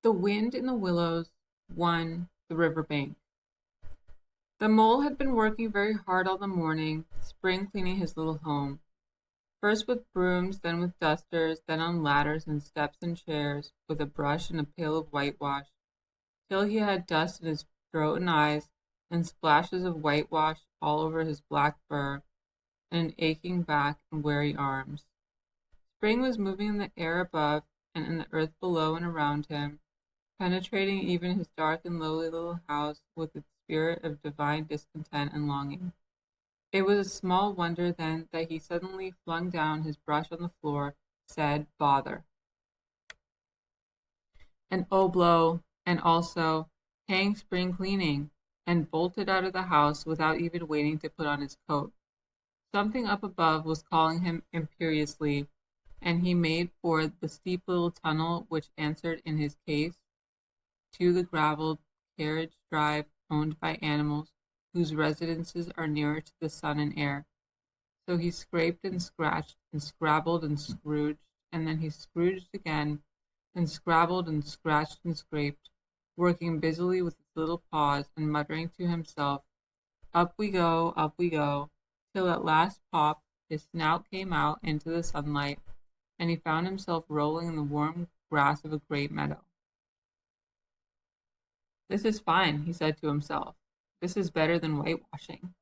The wind in the willows won the river bank. The mole had been working very hard all the morning, spring cleaning his little home, first with brooms, then with dusters, then on ladders and steps and chairs, with a brush and a pail of whitewash, till he had dust in his throat and eyes, and splashes of whitewash all over his black fur, and an aching back and weary arms. Spring was moving in the air above and in the earth below and around him, penetrating even his dark and lowly little house with its spirit of divine discontent and longing. It was a small wonder then that he suddenly flung down his brush on the floor, said "bother," and "oh blow," and also "hang spring cleaning," and bolted out of the house without even waiting to put on his coat. Something up above was calling him imperiously, and he made for the steep little tunnel which answered in his case to the gravelled carriage drive owned by animals whose residences are nearer to the sun and air. So he scraped and scratched and scrabbled and scrouged, and then he scrooged again, and scrabbled and scratched and scraped, working busily with his little paws and muttering to himself, up we go, till at last pop, his snout came out into the sunlight, and he found himself rolling in the warm grass of a great meadow. "This is fine," he said to himself. "This is better than whitewashing."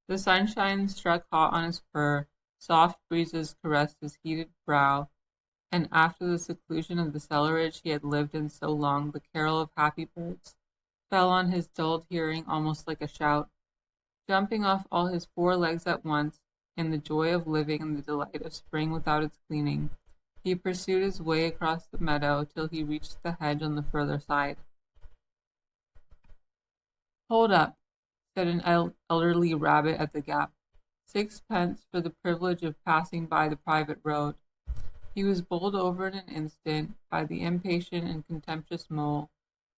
The sunshine struck hot on his fur, soft breezes caressed his heated brow, and after the seclusion of the cellarage he had lived in so long, the carol of happy birds fell on his dulled hearing almost like a shout. Jumping off all his four legs at once, in the joy of living and the delight of spring without its cleaning, he pursued his way across the meadow till he reached the hedge on the further side. "Hold up," said an elderly rabbit at the gap. "Sixpence for the privilege of passing by the private road." He was bowled over in an instant by the impatient and contemptuous mole,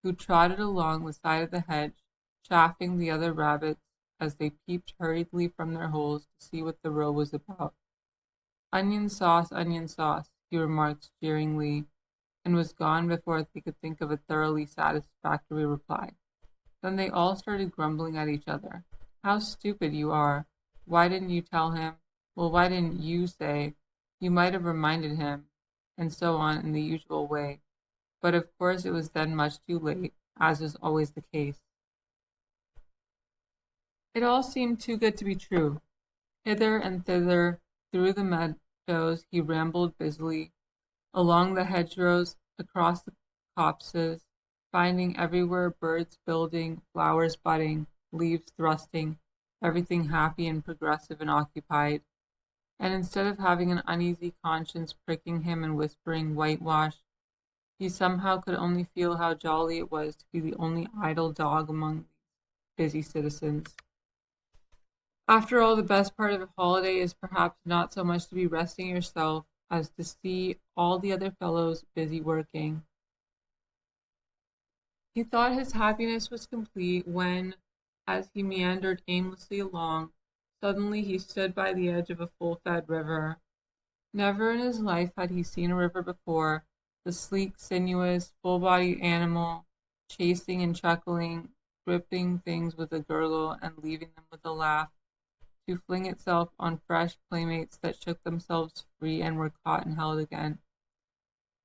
who trotted along the side of the hedge, chaffing the other rabbits as they peeped hurriedly from their holes to see what the row was about. Onion sauce," he remarked jeeringly, and was gone before they could think of a thoroughly satisfactory reply. Then they all started grumbling at each other. "How stupid you are! Why didn't you tell him? Well, why didn't you say? You might have reminded him," and so on in the usual way. But of course it was then much too late, as is always the case. It all seemed too good to be true. Hither and thither through the meadows he rambled busily, along the hedgerows, across the copses, finding everywhere birds building, flowers budding, leaves thrusting, everything happy and progressive and occupied. And instead of having an uneasy conscience pricking him and whispering whitewash, he somehow could only feel how jolly it was to be the only idle dog among these busy citizens. After all, the best part of a holiday is perhaps not so much to be resting yourself as to see all the other fellows busy working. He thought his happiness was complete when, as he meandered aimlessly along, suddenly he stood by the edge of a full-fed river. Never in his life had he seen a river before, the sleek, sinuous, full-bodied animal, chasing and chuckling, gripping things with a gurgle and leaving them with a laugh, to fling itself on fresh playmates that shook themselves free and were caught and held again.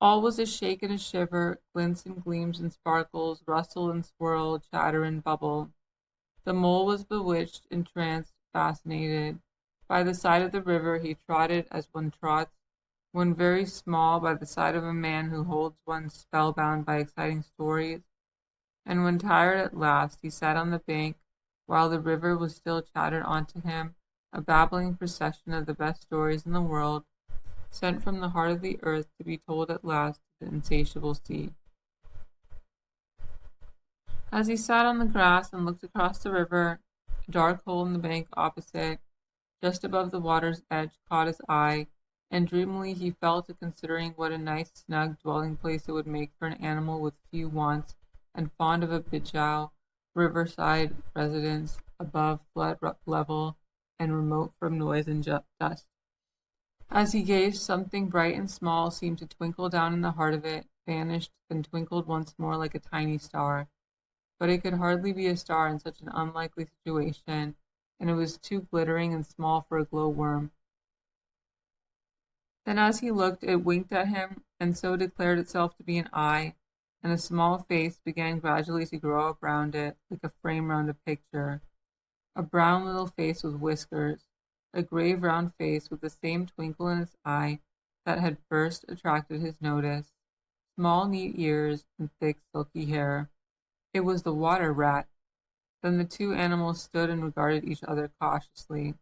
All was a shake and a shiver, glints and gleams and sparkles, rustle and swirl, chatter and bubble. The mole was bewitched, entranced, fascinated. By the side of the river he trotted as one trots, when very small, by the side of a man who holds one spellbound by exciting stories, and when tired at last he sat on the bank while the river was still chattered onto him, a babbling procession of the best stories in the world, sent from the heart of the earth to be told at last to the insatiable sea. As he sat on the grass and looked across the river, a dark hole in the bank opposite, just above the water's edge, caught his eye, and dreamily he fell to considering what a nice snug dwelling place it would make for an animal with few wants and fond of a bijou riverside residence above flood level and remote from noise and dust. As he gazed, something bright and small seemed to twinkle down in the heart of it, vanished, then twinkled once more like a tiny star. But it could hardly be a star in such an unlikely situation, and it was too glittering and small for a glowworm. Then as he looked, it winked at him, and so declared itself to be an eye, and a small face began gradually to grow up round it, like a frame round a picture. A brown little face with whiskers, a grave round face with the same twinkle in its eye that had first attracted his notice, small neat ears, and thick silky hair. It was the water rat. Then the two animals stood and regarded each other cautiously.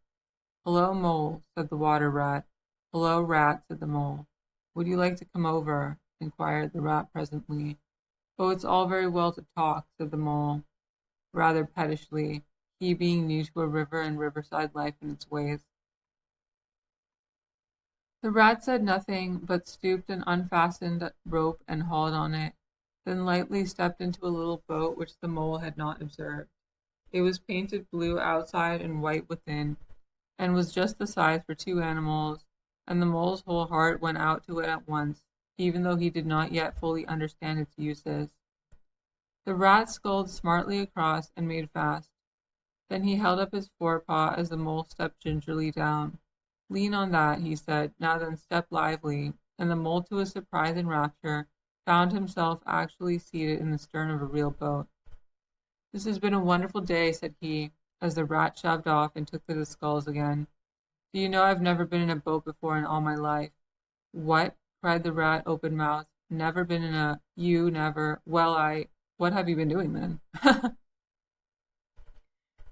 "Hello, Mole," said the water rat. "Hello, Rat," said the Mole. "Would you like to come over?" inquired the rat presently. "Oh, it's all very well to talk," said the Mole, rather pettishly, he being new to a river and riverside life and its ways. The rat said nothing, but stooped and unfastened a rope and hauled on it, then lightly stepped into a little boat which the Mole had not observed. It was painted blue outside and white within, and was just the size for two animals, and the Mole's whole heart went out to it at once, even though he did not yet fully understand its uses. The rat sculled smartly across and made fast. Then he held up his forepaw as the Mole stepped gingerly down. "Lean on that," he said. "Now then, step lively." And the Mole, to his surprise and rapture, found himself actually seated in the stern of a real boat. "This has been a wonderful day," said he, as the rat shoved off and took to the sculls again. "Do you know I've never been in a boat before in all my life?" "What?" cried the rat, open-mouthed. "Never been in a— You never— Well, what have you been doing then?"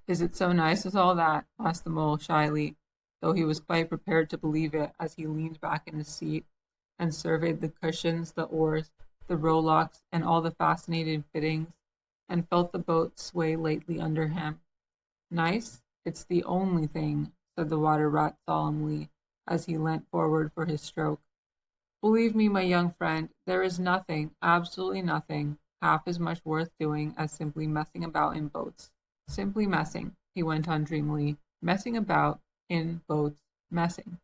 "Is it so nice as all that?" asked the Mole shyly, though he was quite prepared to believe it as he leaned back in his seat and surveyed the cushions, the oars, the rowlocks, and all the fascinating fittings, and felt the boat sway lightly under him. "Nice? It's the only thing," said the water rat solemnly, as he leant forward for his stroke. "Believe me, my young friend, there is nothing, absolutely nothing, half as much worth doing as simply messing about in boats. Simply messing," he went on dreamily, "messing about in boats, messing."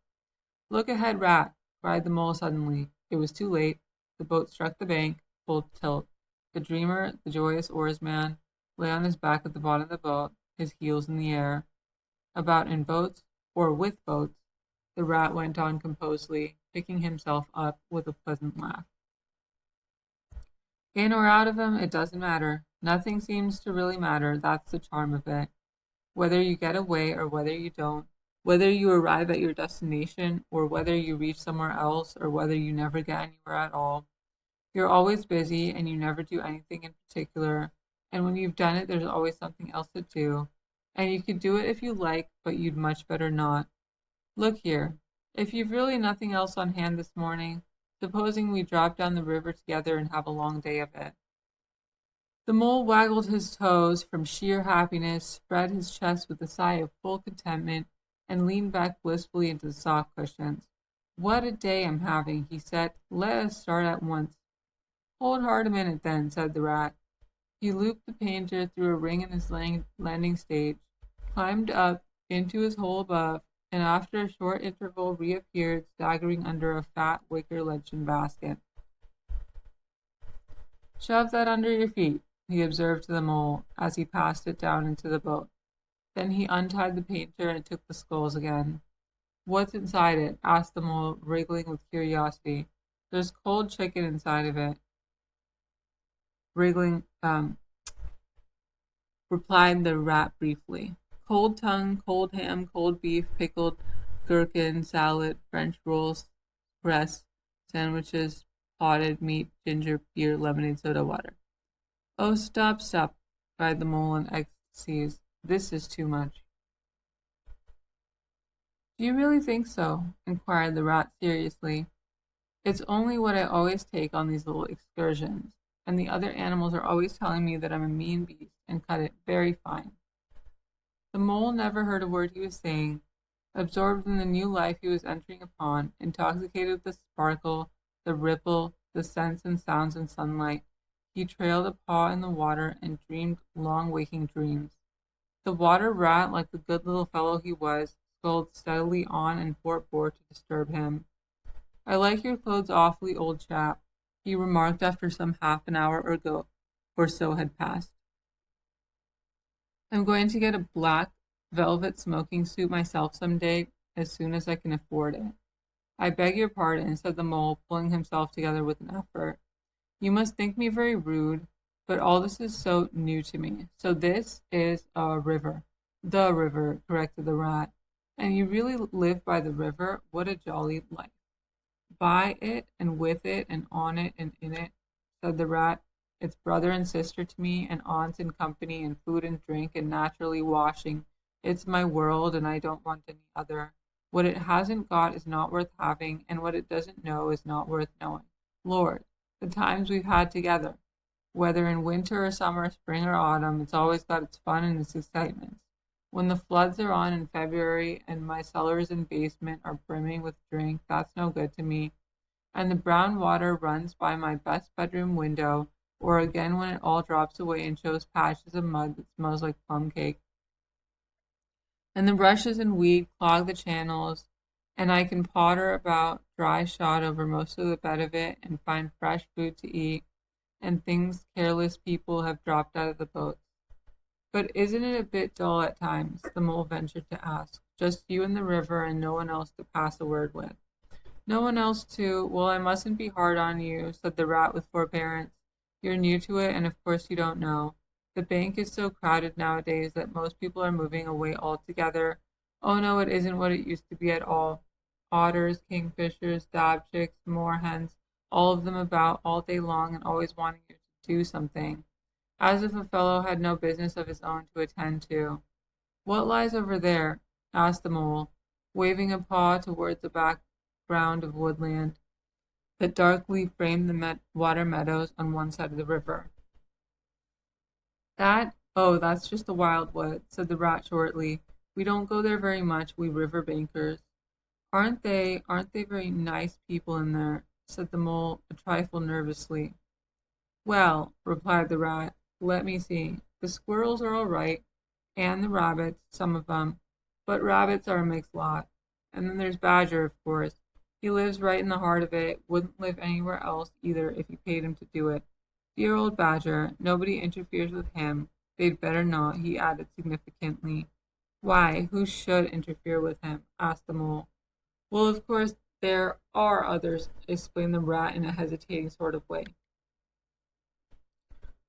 "Look ahead, Rat!" cried the Mole suddenly. It was too late. The boat struck the bank, full tilt. The dreamer, the joyous oarsman, lay on his back at the bottom of the boat, his heels in the air. "About in boats, or with boats," the rat went on composedly, picking himself up with a pleasant laugh. "In or out of 'em, it doesn't matter. Nothing seems to really matter, that's the charm of it. Whether you get away or whether you don't, whether you arrive at your destination or whether you reach somewhere else or whether you never get anywhere at all, you're always busy and you never do anything in particular, and when you've done it, there's always something else to do, and you could do it if you like, but you'd much better not. Look here, if you've really nothing else on hand this morning, supposing we drop down the river together and have a long day of it." The Mole waggled his toes from sheer happiness, spread his chest with a sigh of full contentment, and leaned back blissfully into the soft cushions. "What a day I'm having," he said. "Let us start at once." "Hold hard a minute, then," said the rat. He looped the painter through a ring in his landing stage, climbed up into his hole above, and after a short interval reappeared, staggering under a fat wicker luncheon basket. "Shove that under your feet," he observed to the Mole as he passed it down into the boat. Then he untied the painter and took the sculls again. "What's inside it?" asked the Mole, wriggling with curiosity. "There's cold chicken inside of it," wriggling, replied the rat briefly. "Cold tongue, cold ham, cold beef, pickled gherkin, salad, French rolls, breast, sandwiches, potted meat, ginger beer, lemonade, soda water." "Oh, stop, stop," cried the Mole in ecstasies. "This is too much." "Do you really think so?" inquired the rat seriously. "It's only what I always take on these little excursions, and the other animals are always telling me that I'm a mean beast and cut it very fine." The Mole never heard a word he was saying. Absorbed in the new life he was entering upon, intoxicated with the sparkle, the ripple, the scents and sounds and sunlight, he trailed a paw in the water and dreamed long waking dreams. The water rat, like the good little fellow he was, sculled steadily on and forebore to disturb him. "I like your clothes awfully, old chap," he remarked after some half an hour or so had passed. "I'm going to get a black velvet smoking suit myself some day, as soon as I can afford it." "I beg your pardon," said the mole, pulling himself together with an effort. "You must think me very rude, but all this is so new to me. So this is a river." "The river," corrected the rat. "And you really live by the river? What a jolly life!" "By it, and with it, and on it, and in it," said the rat. "It's brother and sister to me, and aunts and company, and food and drink, and naturally washing. It's my world, and I don't want any other. What it hasn't got is not worth having, and what it doesn't know is not worth knowing. Lord, the times we've had together! Whether in winter or summer, spring or autumn, it's always got its fun and its excitements. When the floods are on in February and my cellars and basement are brimming with drink, that's no good to me. And the brown water runs by my best bedroom window, or again when it all drops away and shows patches of mud that smells like plum cake. And the rushes and weed clog the channels, and I can potter about dry shod over most of the bed of it and find fresh food to eat, and things careless people have dropped out of the boats. But isn't it a bit dull at times?" the mole ventured to ask. "Just you and the river, and no one else to pass a word with." "No one else to— Well, I mustn't be hard on you," said the rat with forbearance. "You're new to it, and of course you don't know. The bank is so crowded nowadays that most people are moving away altogether. Oh no, it isn't what it used to be at all. Otters, kingfishers, dabchicks, moorhens, all of them about all day long and always wanting you to do something, as if a fellow had no business of his own to attend to." "What lies over there?" asked the mole, waving a paw towards the background of woodland that darkly framed the water meadows on one side of the river. "Oh, that's just the wildwood," said the rat shortly. "We don't go there very much, we river bankers." Aren't they very nice people in there?" said the mole, a trifle nervously. "Well," replied the rat, "let me see. The squirrels are all right, and the rabbits, some of them, but rabbits are a mixed lot. And then there's Badger, of course. He lives right in the heart of it, wouldn't live anywhere else either if you paid him to do it. Dear old Badger, nobody interferes with him. They'd better not," he added significantly. "Why, who should interfere with him?" asked the mole. "Well, of course there are others," explained the rat in a hesitating sort of way.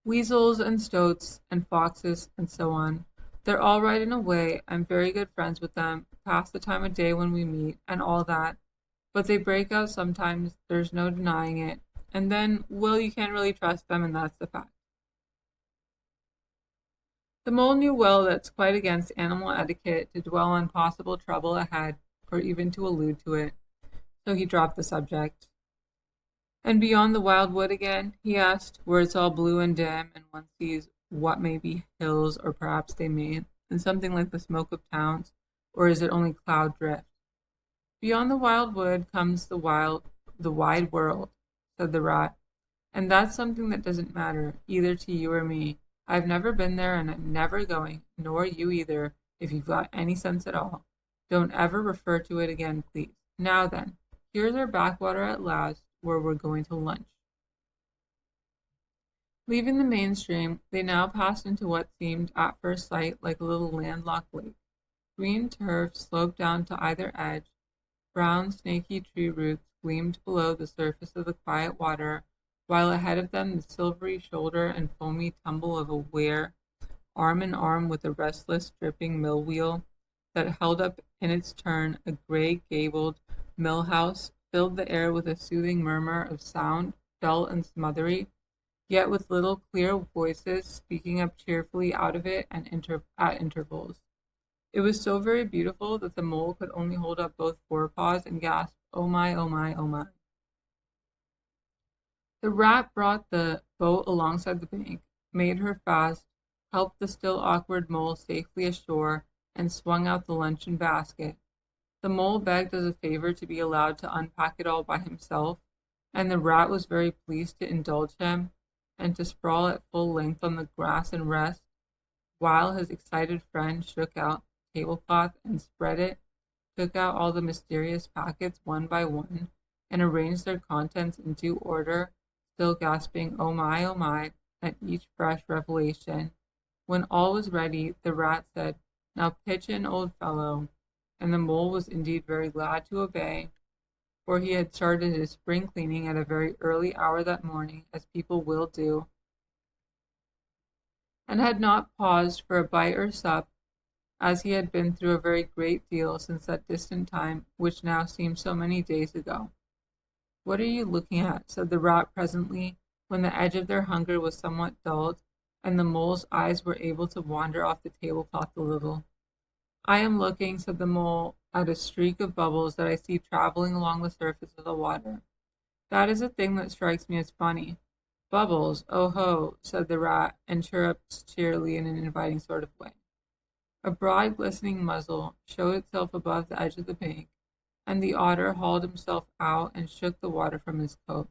"Weasels and stoats and foxes and so on. They're all right in a way. I'm very good friends with them, pass the time of day when we meet, and all that. But they break out sometimes, there's no denying it. And then, well, you can't really trust them, and that's the fact." The mole knew well that it's quite against animal etiquette to dwell on possible trouble ahead, or even to allude to it, so he dropped the subject. "And beyond the wild wood again?" he asked, "where it's all blue and dim, and one sees what may be hills, or perhaps they may, and something like the smoke of towns, or is it only cloud drift?" "Beyond the wild wood comes the wide world," said the rat, "and that's something that doesn't matter, either to you or me. I've never been there, and I'm never going, nor you either, if you've got any sense at all. Don't ever refer to it again, please. Now then, here's our backwater at last, where we're going to lunch." Leaving the main stream, they now passed into what seemed at first sight like a little landlocked lake. Green turf sloped down to either edge, brown snaky tree roots gleamed below the surface of the quiet water, while ahead of them the silvery shoulder and foamy tumble of a weir, arm in arm with a restless dripping mill wheel that held up in its turn a gray gabled mill house, filled the air with a soothing murmur of sound, dull and smothery, yet with little clear voices speaking up cheerfully out of it and at intervals. It was so very beautiful that the mole could only hold up both forepaws and gasp, "Oh my, oh my, oh my." The rat brought the boat alongside the bank, made her fast, helped the still awkward mole safely ashore, and swung out the luncheon basket. The mole begged as a favor to be allowed to unpack it all by himself, and the rat was very pleased to indulge him and to sprawl at full length on the grass and rest, while his excited friend shook out the tablecloth and spread it took out all the mysterious packets one by one, and arranged their contents in due order, still gasping oh my, at each fresh revelation. When all was ready, the rat said, "Now pitch in, old fellow," and the mole was indeed very glad to obey, for he had started his spring cleaning at a very early hour that morning, as people will do, and had not paused for a bite or sup, as he had been through a very great deal since that distant time which now seemed so many days ago. "What are you looking at?" said the rat presently, when the edge of their hunger was somewhat dulled, and the mole's eyes were able to wander off the tablecloth a little. "I am looking," said the mole, "at a streak of bubbles that I see traveling along the surface of the water. That is a thing that strikes me as funny." "Bubbles, oh ho," said the rat, and chirruped cheerily in an inviting sort of way. A broad glistening muzzle showed itself above the edge of the bank, and the otter hauled himself out and shook the water from his coat.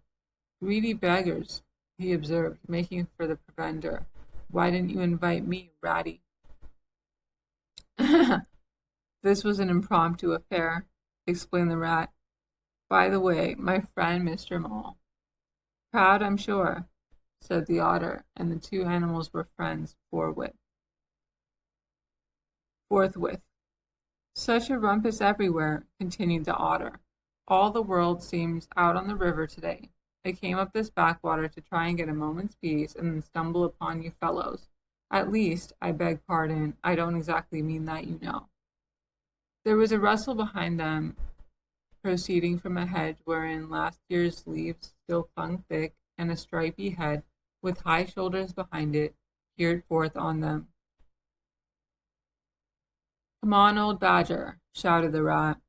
"Greedy beggars," he observed, making for the provender. "Why didn't you invite me, Ratty?" "This was an impromptu affair," explained the rat. "By the way, my friend Mr. Mole." "Proud, I'm sure," said the otter, and the two animals were friends forthwith. "Such a rumpus everywhere," continued the otter. "All the world seems out on the river today. I came up this backwater to try and get a moment's peace, and then stumble upon you fellows. At least, I beg pardon, I don't exactly mean that, you know." There was a rustle behind them, proceeding from a hedge wherein last year's leaves still clung thick, and a stripy head, with high shoulders behind it, peered forth on them. "Come on, old badger," shouted the rat.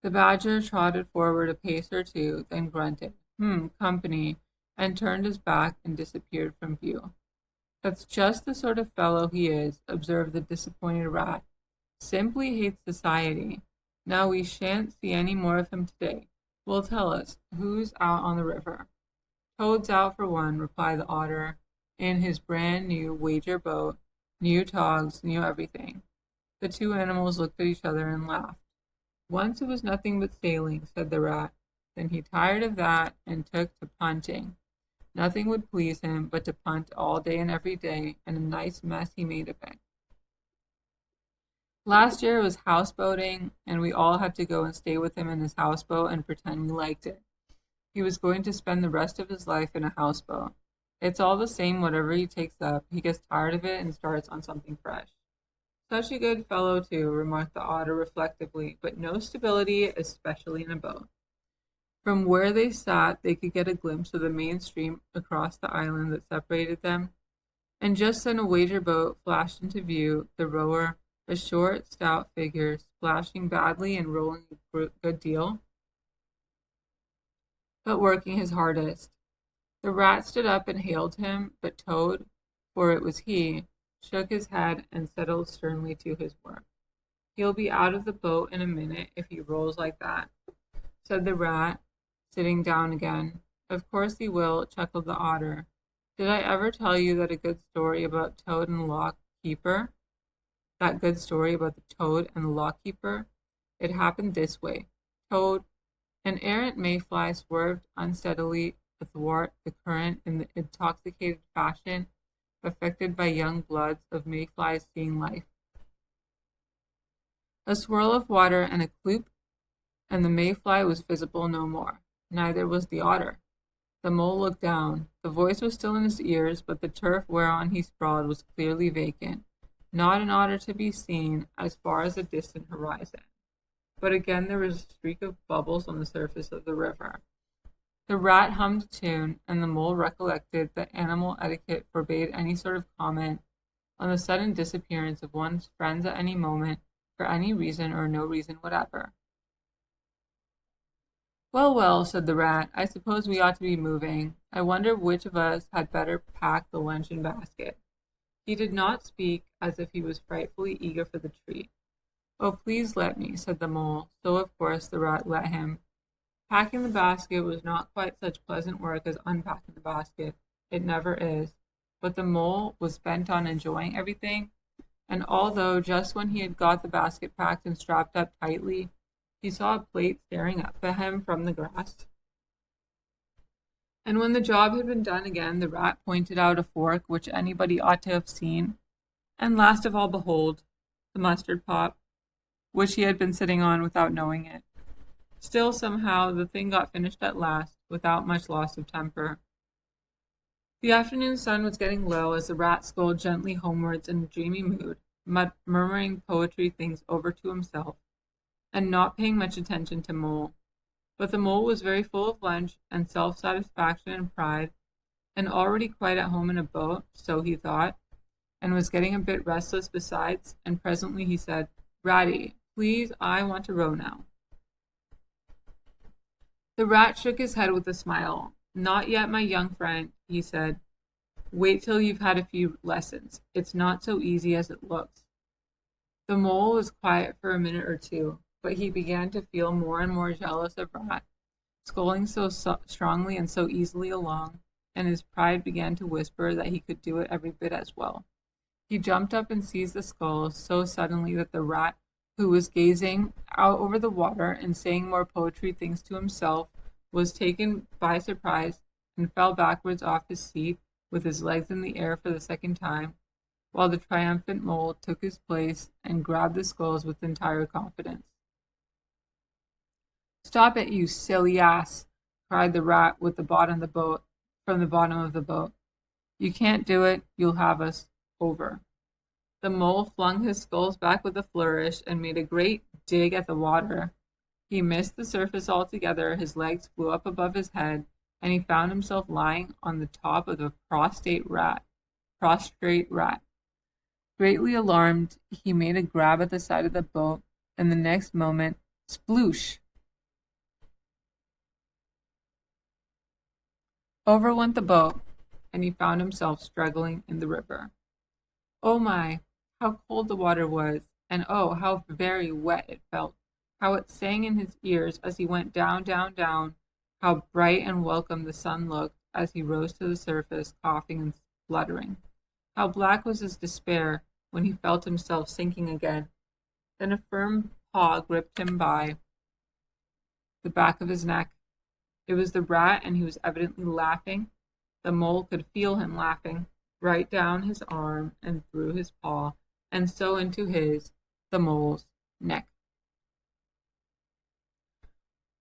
The badger trotted forward a pace or two, then grunted, company," and turned his back and disappeared from view. "That's just the sort of fellow he is," observed the disappointed rat. "Simply hates society. Now we shan't see any more of him today. Well, tell us, who's out on the river?" "Toad's out for one," replied the otter, "in his brand new wager boat, new togs, new everything." The two animals looked at each other and laughed. "Once it was nothing but sailing," said the rat. "Then he tired of that and took to punting. Nothing would please him but to punt all day and every day, and a nice mess he made of it. Last year it was houseboating, and we all had to go and stay with him in his houseboat and pretend we liked it. He was going to spend the rest of his life in a houseboat. It's all the same whatever he takes up, he gets tired of it and starts on something fresh." "Such a good fellow, too," remarked the otter reflectively, "but no stability, especially in a boat." From where they sat they could get a glimpse of the main stream across the island that separated them, and just then a wager boat flashed into view, the rower, a short, stout figure, splashing badly and rolling a good deal, but working his hardest. The rat stood up and hailed him, but Toad, for it was he, shook his head and settled sternly to his work. "He'll be out of the boat in a minute if he rolls like that," said the rat, sitting down again. "Of course he will," chuckled the otter. "Did I ever tell you that good story about Toad and the lock-keeper? That good story about the toad and the lock-keeper? It happened this way. Toad, an errant mayfly, swerved unsteadily athwart the current in the intoxicated fashion affected by young bloods of mayflies seeing life. A swirl of water and a cloop, and the mayfly was visible no more. Neither was the otter. The mole looked down. The voice was still in his ears, but the turf whereon he sprawled was clearly vacant. Not an otter to be seen as far as the distant horizon. But again there was a streak of bubbles on the surface of the river. The rat hummed a tune, and the mole recollected that animal etiquette forbade any sort of comment on the sudden disappearance of one's friends at any moment, for any reason or no reason whatever. "Well, well," said the rat, "I suppose we ought to be moving. I wonder which of us had better pack the luncheon basket." He did not speak as if he was frightfully eager for the treat. "Oh, please let me," said the mole, so of course the rat let him. Packing the basket was not quite such pleasant work as unpacking the basket. It never is. But the mole was bent on enjoying everything, and although just when he had got the basket packed and strapped up tightly, he saw a plate staring up at him from the grass. And when the job had been done again, the rat pointed out a fork which anybody ought to have seen. And last of all, behold, the mustard pot, which he had been sitting on without knowing it. Still, somehow, the thing got finished at last, without much loss of temper. The afternoon sun was getting low as the rat strolled gently homewards in a dreamy mood, murmuring poetry things over to himself, and not paying much attention to Mole. But the Mole was very full of lunch and self-satisfaction and pride, and already quite at home in a boat, so he thought, and was getting a bit restless besides, and presently he said, "Ratty, please, I want to row now." The rat shook his head with a smile. "Not yet, my young friend," he said. "Wait till you've had a few lessons. It's not so easy as it looks." The Mole was quiet for a minute or two, but he began to feel more and more jealous of Rat, sculling so strongly and so easily along, and his pride began to whisper that he could do it every bit as well. He jumped up and seized the sculls so suddenly that the rat, who was gazing out over the water and saying more poetry things to himself, was taken by surprise and fell backwards off his seat with his legs in the air for the second time, while the triumphant Mole took his place and grabbed the sculls with entire confidence. "Stop it, you silly ass!" cried the rat with the bottom of the boat, from the bottom of the boat. "You can't do it. You'll have us over." The Mole flung his sculls back with a flourish and made a great dig at the water. He missed the surface altogether, his legs flew up above his head, and he found himself lying on the top of the prostrate rat. Greatly alarmed, he made a grab at the side of the boat, and the next moment, sploosh! Over went the boat, and he found himself struggling in the river. Oh my, how cold the water was, and oh, how very wet it felt, how it sang in his ears as he went down, down, down, how bright and welcome the sun looked as he rose to the surface, coughing and spluttering. How black was his despair when he felt himself sinking again. Then a firm paw gripped him by the back of his neck. It was the rat, and he was evidently laughing. The Mole could feel him laughing, right down his arm and through his paw, and so into his, the Mole's, neck.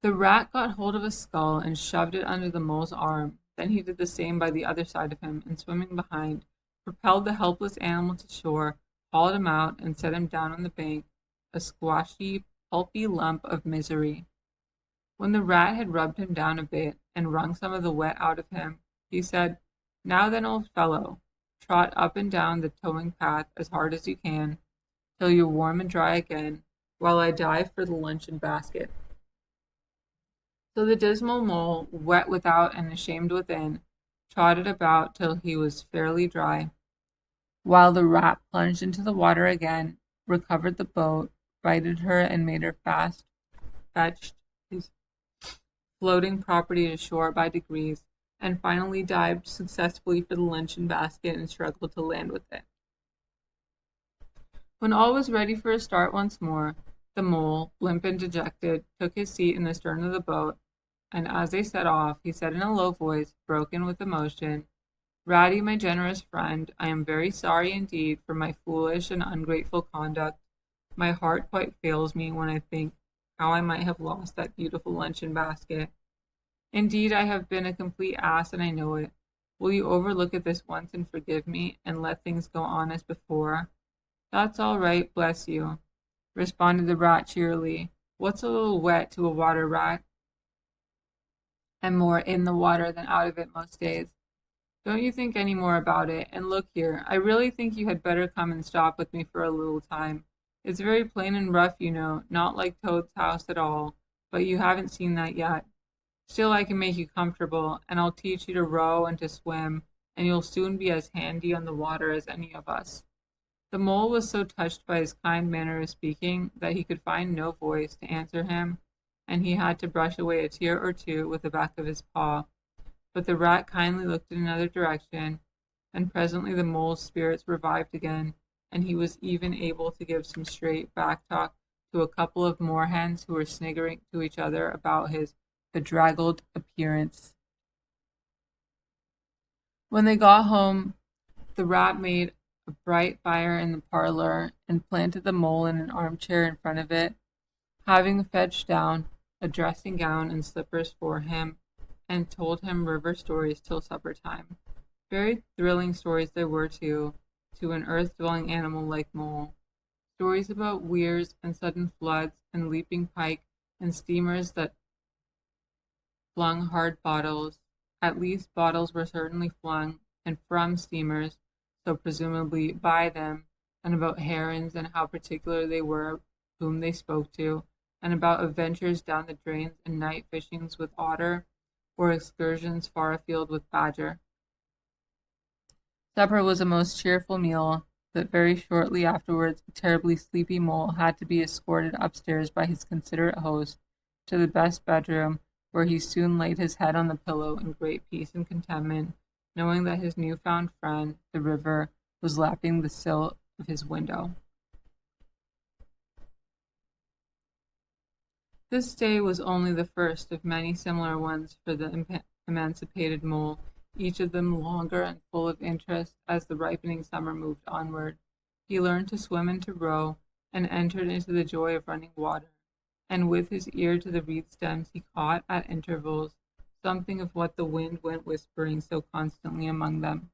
The rat got hold of a skull and shoved it under the Mole's arm. Then he did the same by the other side of him, and swimming behind, propelled the helpless animal to shore, hauled him out, and set him down on the bank, a squashy, pulpy lump of misery. When the rat had rubbed him down a bit and wrung some of the wet out of him, he said, "Now then, old fellow, trot up and down the towing path as hard as you can, till you're warm and dry again, while I dive for the luncheon basket." So the dismal Mole, wet without and ashamed within, trotted about till he was fairly dry, while the rat plunged into the water again, recovered the boat, righted her, and made her fetched his floating property to shore by degrees, and finally dived successfully for the luncheon basket and struggled to land with it. When all was ready for a start once more, the Mole, limp and dejected, took his seat in the stern of the boat, and as they set off, he said in a low voice, broken with emotion, "Ratty, my generous friend, I am very sorry indeed for my foolish and ungrateful conduct. My heart quite fails me when I think how I might have lost that beautiful luncheon basket. Indeed, I have been a complete ass, and I know it. Will you overlook it this once and forgive me, and let things go on as before?" "That's all right, bless you," responded the rat cheerily. "What's a little wet to a water rat? And more in the water than out of it most days. Don't you think any more about it, and look here, I really think you had better come and stop with me for a little time. It's very plain and rough, you know, not like Toad's house at all, but you haven't seen that yet. Still, I can make you comfortable, and I'll teach you to row and to swim, and you'll soon be as handy on the water as any of us." The Mole was so touched by his kind manner of speaking that he could find no voice to answer him, and he had to brush away a tear or two with the back of his paw. But the rat kindly looked in another direction, and presently the Mole's spirits revived again, and he was even able to give some straight back talk to a couple of moorhens who were sniggering to each other about his bedraggled appearance. When they got home, the rat made a bright fire in the parlor and planted the mole in an armchair in front of it, having fetched down a dressing gown and slippers for him, and told him river stories till supper time. Very thrilling stories there were, too, to an earth-dwelling animal like Mole. Stories about weirs and sudden floods and leaping pike and steamers that flung hard bottles. At least bottles were certainly flung, and from steamers, so presumably by them, and about herons and how particular they were whom they spoke to, and about adventures down the drains and night fishings with otter, or excursions far afield with badger. Supper was a most cheerful meal, but very shortly afterwards a terribly sleepy Mole had to be escorted upstairs by his considerate host to the best bedroom, where he soon laid his head on the pillow in great peace and contentment, knowing that his new-found friend, the river, was lapping the sill of his window. This day was only the first of many similar ones for the emancipated Mole, each of them longer and full of interest as the ripening summer moved onward. He learned to swim and to row, and entered into the joy of running water, and with his ear to the reed stems he caught, at intervals, something of what the wind went whispering so constantly among them.